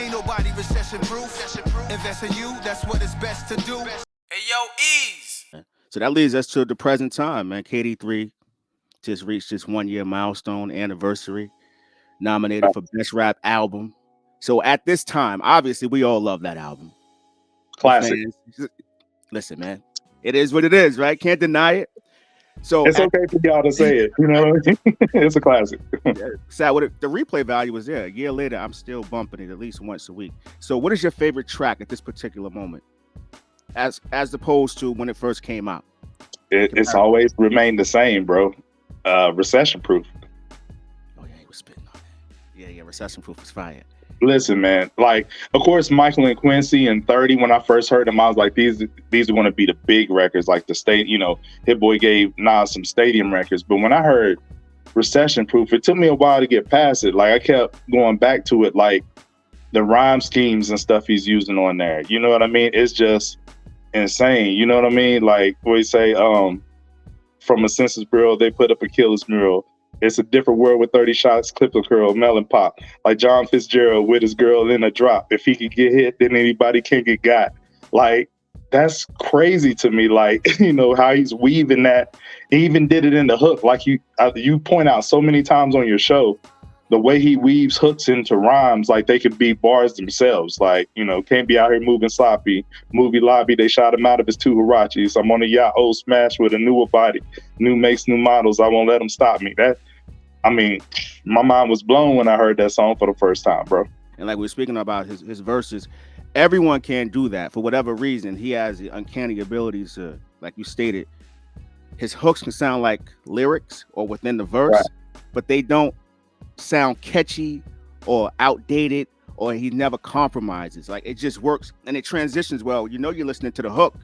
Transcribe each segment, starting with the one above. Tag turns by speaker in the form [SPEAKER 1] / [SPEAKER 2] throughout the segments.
[SPEAKER 1] Ain't nobody recession proof. Invest in you, that's what it's best to do.
[SPEAKER 2] Hey, yo, Eeze.
[SPEAKER 3] So that leads us to the present time, man. KD3 just reached its 1 year milestone anniversary, nominated for Best Rap Album. So at this time, obviously, we all love that album.
[SPEAKER 4] Classic.
[SPEAKER 3] Listen, man, it is what it is, right? Can't deny it. So
[SPEAKER 4] it's okay for y'all to say it, you know. It's a classic.
[SPEAKER 3] Sad, the replay value was there. A year later, I'm still bumping it at least once a week. So, what is your favorite track at this particular moment, as opposed to when it first came out?
[SPEAKER 4] It's always remained the same, bro. Recession Proof.
[SPEAKER 3] Oh yeah, he was spitting on that. Yeah, Recession Proof was fire.
[SPEAKER 4] Listen, man, like, of course, Michael and Quincy and 30, when I first heard them, I was like, these are going to be the big records, like the state, you know, Hitboy gave Nas some stadium records. But when I heard Recession Proof, it took me a while to get past it. Like, I kept going back to it, like the rhyme schemes and stuff he's using on there. You know what I mean? It's just insane. You know what I mean? Like, we say, from a Census Bureau, they put up a killer's mural. It's a different world with 30 shots, clip a curl, melon pop. Like John Fitzgerald with his girl in a drop. If he could get hit, then anybody can get got. Like, that's crazy to me. Like, you know, how he's weaving that. He even did it in the hook. Like you point out so many times on your show, the way he weaves hooks into rhymes, like they could be bars themselves. Like, you know, can't be out here moving sloppy. Movie lobby, they shot him out of his two Hirachis. I'm on a yacht, old smash with a newer body. New makes, new models. I won't let them stop me. I mean, my mind was blown when I heard that song for the first time, bro.
[SPEAKER 3] And like we were speaking about his verses, everyone can do that for whatever reason. He has the uncanny abilities to, like you stated, his hooks can sound like lyrics or within the verse, right, but they don't sound catchy or outdated, or he never compromises. Like, it just works and it transitions well. You know, you're listening to the hook,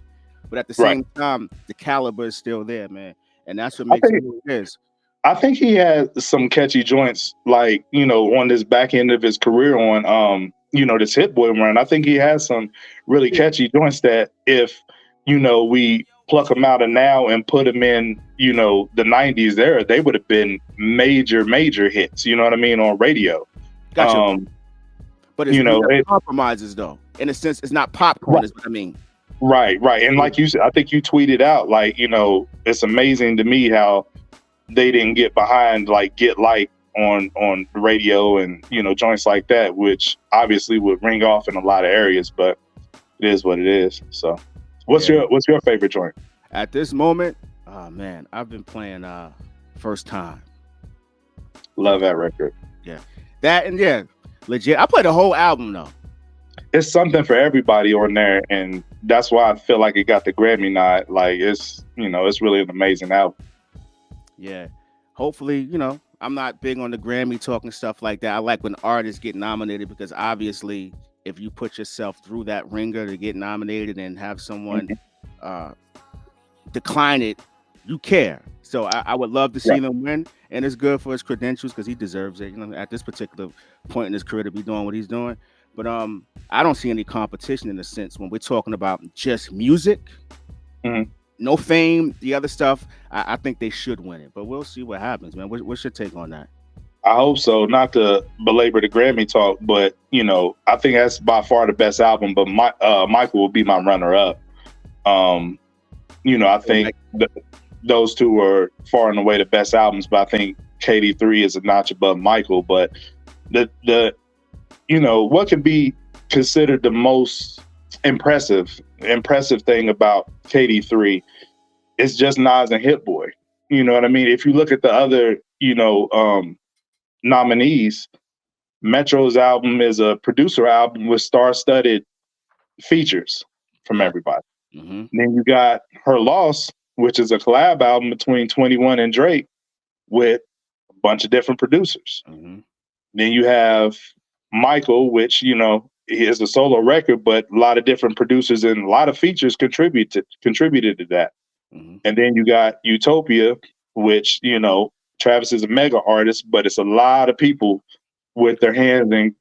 [SPEAKER 3] but at the same time, the caliber is still there, man. And that's what makes it who it is.
[SPEAKER 4] I think he had some catchy joints, like, you know, on this back end of his career on, you know, this Hitboy run. I think he has some really catchy joints that if, you know, we pluck them out of now and put them in, you know, the 90s era, they would have been major hits, you know what I mean, on radio.
[SPEAKER 3] Gotcha. But it's, you know, it compromises, though. In a sense, it's not popcorn, is what I mean.
[SPEAKER 4] Right. And like you said, I think you tweeted out, like, you know, it's amazing to me how they didn't get behind like Get Light on the radio and, you know, joints like that, which obviously would ring off in a lot of areas, but it is what it is. So what's your favorite joint?
[SPEAKER 3] At this moment, oh man, I've been playing First Time.
[SPEAKER 4] Love that record.
[SPEAKER 3] Yeah. That and yeah, legit. I played the whole album though.
[SPEAKER 4] It's something for everybody on there, and that's why I feel like it got the Grammy nod. Like, it's, you know, it's really an amazing album.
[SPEAKER 3] Yeah, hopefully, you know, I'm not big on the Grammy talking stuff like that. I like when artists get nominated because obviously if you put yourself through that ringer to get nominated and have someone decline it, you care. So I would love to see them win, and it's good for his credentials because he deserves it, you know, at this particular point in his career to be doing what he's doing. But I don't see any competition in a sense when we're talking about just music. No fame, the other stuff, I think they should win it, but we'll see what happens, man. What's your take on that?
[SPEAKER 4] I hope so. Not to belabor the Grammy talk, but, you know, I think that's by far the best album, but Michael will be my runner-up. You know, I think those two are far and away the best albums, but I think KD3 is a notch above Michael. But the you know, what could be considered the most impressive thing about KD3 is just Nas and Hitboy. You know what I mean? If you look at the other, you know, nominees, Metro's album is a producer album with star-studded features from everybody. Then you got Her Loss, which is a collab album between 21 and Drake with a bunch of different producers. Then you have Michael, which, you know, is a solo record, but a lot of different producers and a lot of features contributed to that. And then you got Utopia, which, you know, Travis is a mega artist, but it's a lot of people with their hands in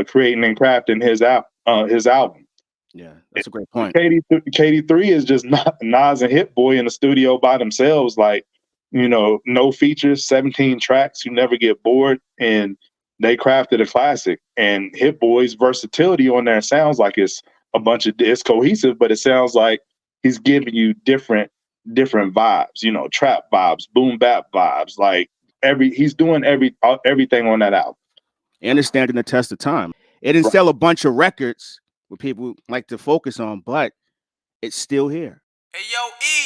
[SPEAKER 4] creating and crafting his album.
[SPEAKER 3] Yeah, that's a great point.
[SPEAKER 4] KD3 is just Nas and Hitboy in the studio by themselves, like, you know, no features, 17 tracks, you never get bored. And they crafted a classic. And Hitboy's versatility on there sounds like it's it's cohesive, but it sounds like he's giving you different vibes, you know, trap vibes, boom bap vibes. Like he's doing everything on that album.
[SPEAKER 3] And it's standing the test of time. It didn't sell a bunch of records what people like to focus on, but it's still here.
[SPEAKER 2] Hey, yo, Eeze.